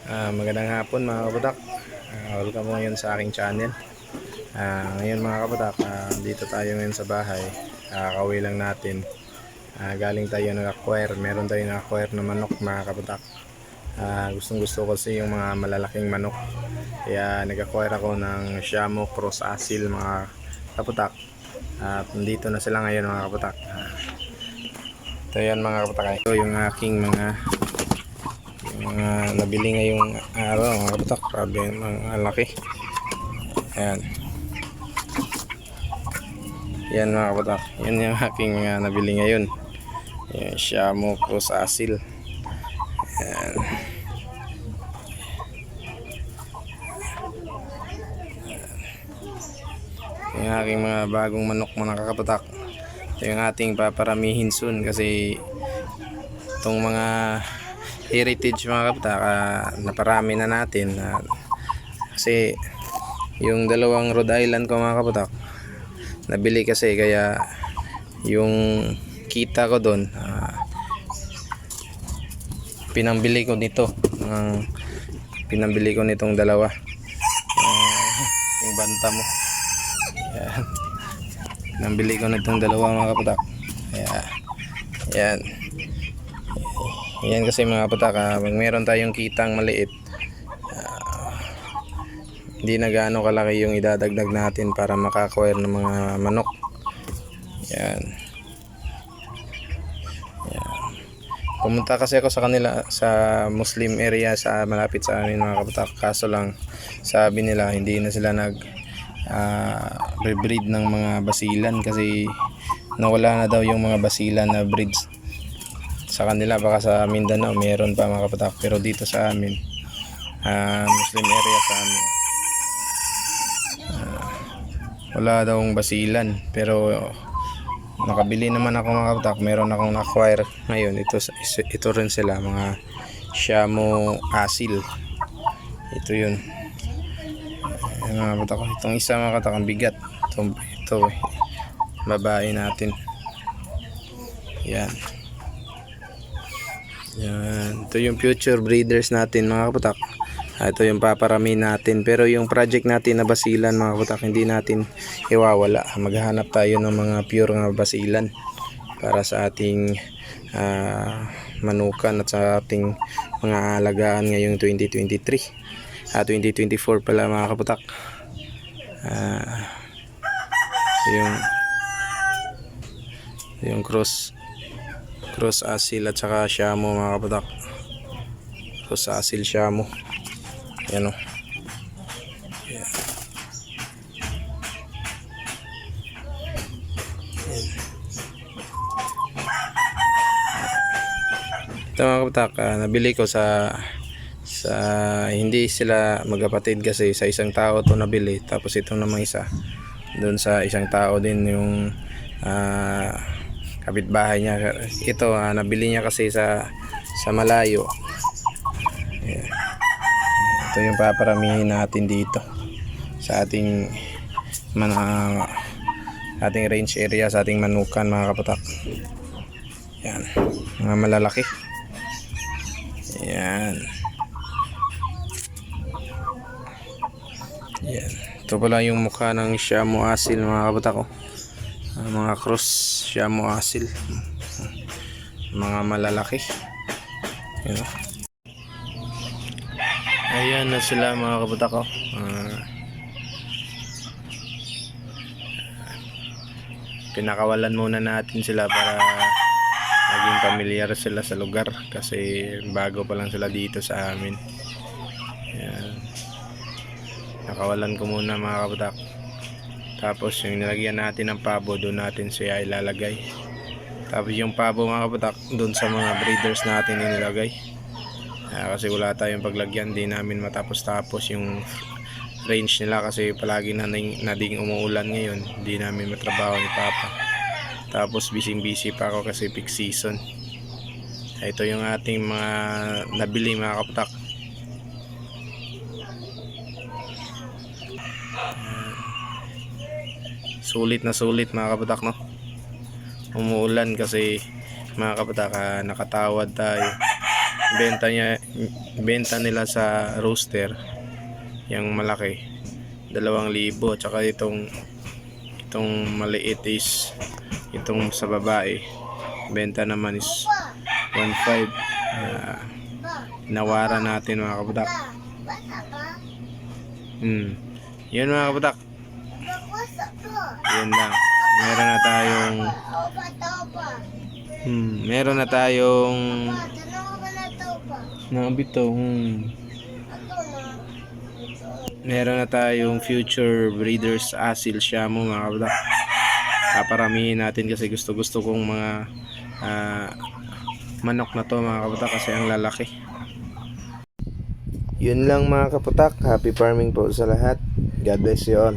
Magandang hapon mga kaputak. Welcome mo ngayon sa aking channel. Ngayon mga kaputak, dito tayo ngayon sa bahay. Kauwi lang natin. Galing tayo nag-acquire. Meron tayo nag-acquire na manok mga kaputak. Gustong gusto ko kasi yung mga malalaking manok. Kaya nag-acquire ako ng Shamo Cross Asil mga kaputak. At nandito na sila ngayon mga kaputak. Ito yan mga kaputak. Ito yung aking mga nabili ngayong araw mga kaputak. Grabe mga laki. Ayan. Yan mga kaputak. Yan yung aking nabili ngayon. Yung Shamo Cross Asil. Ayan. Yung aking mga bagong manok mga kaputak. Ito yung ating paparamihin soon kasi itong mga heritage mga kaputak, naparami na natin. Kasi yung dalawang Rhode Island ko mga kaputak nabili kasi, kaya yung kita ko doon pinambili ko nitong dalawa, yung banta mo. Yan. Pinambili ko nitong dalawa mga kaputak. Yan. Yan kasi mga kaputak, pag meron tayong kitang maliit, hindi na gaano kalaki yung idadagdag natin para maka-acquire ng mga manok. Yan. Yan. Pumunta kasi ako sa kanila sa Muslim area sa malapit sa amin mga kaputak. Kaso lang sabi nila hindi na sila breed ng mga basilan kasi nawala na daw yung mga basilan na breeds. Sa kanila baka sa Mindanao meron pa mga kaputak, pero dito sa amin Muslim area sa amin wala daw basilan. Pero nakabili naman ako mga kaputak. Meron akong acquire ngayon. Ito rin sila mga Shamo Asil. Ito yun mga kaputak. Itong isa mga kaputak ang bigat. Ito babae natin. Yan. Yan. Ito yung future breeders natin mga kaputak. Ito yung paparami natin, pero yung project natin na basilan mga kaputak hindi natin iwawala. Maghahanap tayo ng mga pure nga basilan para sa ating manukan at sa ating mga alagaan ngayong 2023 2024 pala mga kaputak. Yung cross asil at saka Shamo mga kaputak. Cross asil Shamo. Yan o. Yan. Ito mga kaputak, nabili ko sa hindi sila magkapatid kasi sa isang tao to nabili, tapos itong namang isa doon sa isang tao din yung kapitbahay niya. Ito nabili niya kasi sa malayo. Yan. Ito yung paparamihin natin dito sa ating range area, sa ating manukan mga kaputak. Yan, mga malalaki. Yan. Yan. Ito pala yung mukha ng Shamo Asil mga kaputak. Mga cross Shamo Asil, mga malalaki. Yan. Ayan na sila mga kaputak ko. Pinakawalan muna natin sila para maging pamilyar sila sa lugar kasi bago pa lang sila dito sa amin. Ayan. Nakawalan ko muna mga kaputak. Tapos yung nilagyan natin ng pabo, doon natin siya ilalagay. Tapos yung pabo mga kaputak doon sa mga breeders natin inilagay. Kasi wala tayong paglagyan, di namin matapos-tapos yung range nila kasi palagi nading umuulan ngayon, di namin matrabaho ni Papa. Tapos busy pa ako kasi peak season. Ito yung ating mga nabili mga kaputak. Sulit na sulit mga kaputak, no? Umuulan kasi mga kaputak, nakatawad tayo. benta nila sa roaster yung malaki 2,000, tsaka itong maliit is itong sa babae benta naman is 1,500. Nawara natin mga kabudak. Yun mga kabudak, yun lang. Meron na tayong nabito. Meron na tayong future breeders asil Shamo mga kabudak. Paparamihin natin kasi gusto kong mga manok na to mga kaputak kasi ang lalaki. Yun lang mga kaputak. Happy farming po sa lahat. God bless you all.